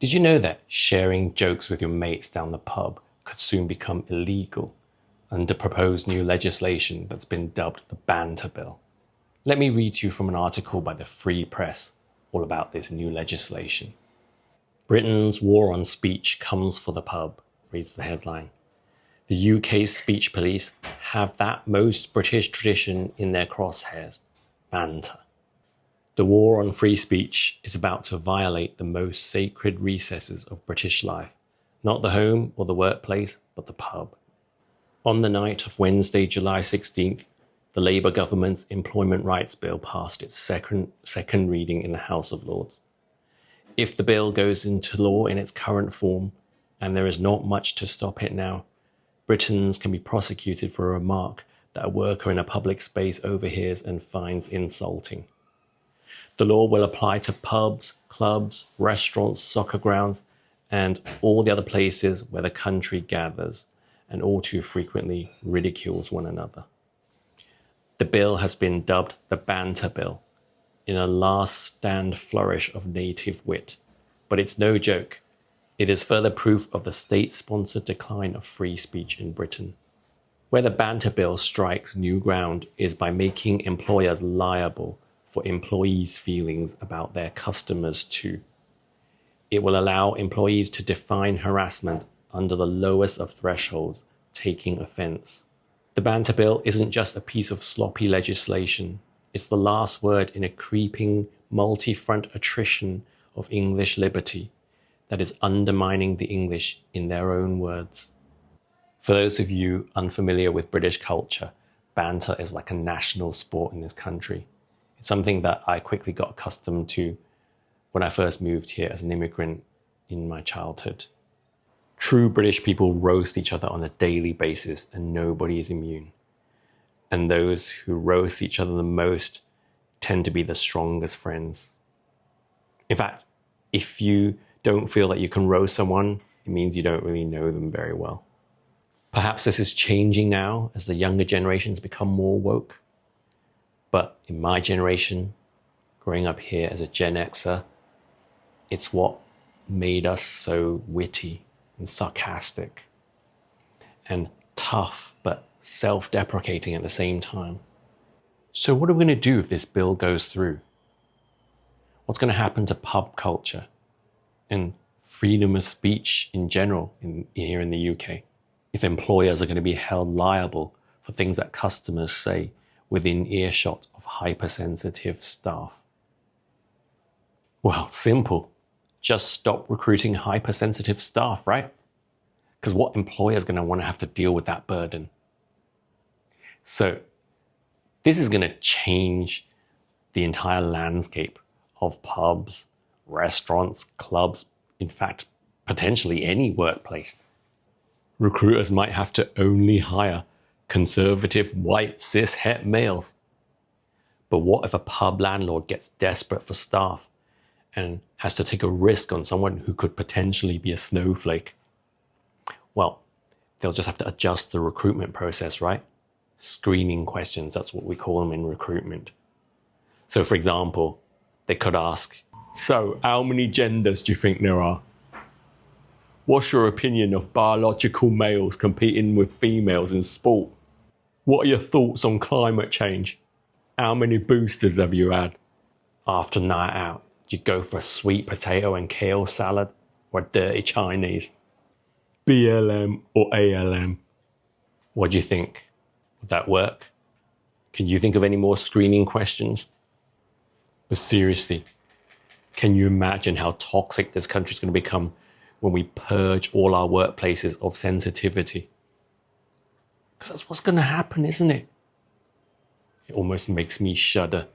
Did you know that sharing jokes with your mates down the pub could soon become illegal under proposed new legislation that's been dubbed the Banter Bill? Let me read to you from an article by the Free Press all about this new legislation. Britain's war on speech comes for the pub, reads the headline. The UK's speech police have that most British tradition in their crosshairs, banter. The war on free speech is about to violate the most sacred recesses of British life, not the home or the workplace, but the pub. On the night of Wednesday, July 16th, the Labour government's Employment Rights Bill passed its second reading in the House of Lords. If the bill goes into law in its current form, and there is not much to stop it now, Britons can be prosecuted for a remark that a worker in a public space overhears and finds insulting. The law will apply to pubs, clubs, restaurants, soccer grounds, and all the other places where the country gathers and all too frequently ridicules one another. The bill has been dubbed the Banter Bill, in a last stand flourish of native wit. But it's no joke. It is further proof of the state-sponsored decline of free speech in Britain. Where the Banter Bill strikes new ground is by making employers liable for employees' feelings about their customers too. It will allow employees to define harassment under the lowest of thresholds, taking offence. The Banter Bill isn't just a piece of sloppy legislation. It's the last word in a creeping, multi-front attrition of English liberty that is undermining the English in their own words. For those of you unfamiliar with British culture, banter is like a national sport in this country. It's something that I quickly got accustomed to when I first moved here as an immigrant in my childhood. True British people roast each other on a daily basis and nobody is immune. And those who roast each other the most tend to be the strongest friends. In fact, if you don't feel that you can roast someone, it means you don't really know them very well. Perhaps this is changing now as the younger generations become more woke. But in my generation, growing up here as a Gen Xer, it's what made us so witty and sarcastic and tough but self-deprecating at the same time. So what are we going to do if this bill goes through? What's going to happen to pub culture and freedom of speech in general here in the UK? If employers are going to be held liable for things that customers say within earshot of hypersensitive staff? Well, simple. Just stop recruiting hypersensitive staff, right? Because what employer is going to want to have to deal with that burden? So this is going to change the entire landscape of pubs, restaurants, clubs, in fact, potentially any workplace. Recruiters might have to only hire conservative, white, cis-het males. But what if a pub landlord gets desperate for staff and has to take a risk on someone who could potentially be a snowflake? Well, they'll just have to adjust the recruitment process, right? Screening questions, that's what we call them in recruitment. So for example, they could ask, so how many genders do you think there are? What's your opinion of biological males competing with females in sport? What are your thoughts on climate change? How many boosters have you had? After night out, do you go for a sweet potato and kale salad or a dirty Chinese? BLM or ALM? What do you think? Would that work? Can you think of any more screening questions? But seriously, can you imagine how toxic this country is going to become when we purge all our workplaces of sensitivity? Because that's what's going to happen, isn't it? It almost makes me shudder.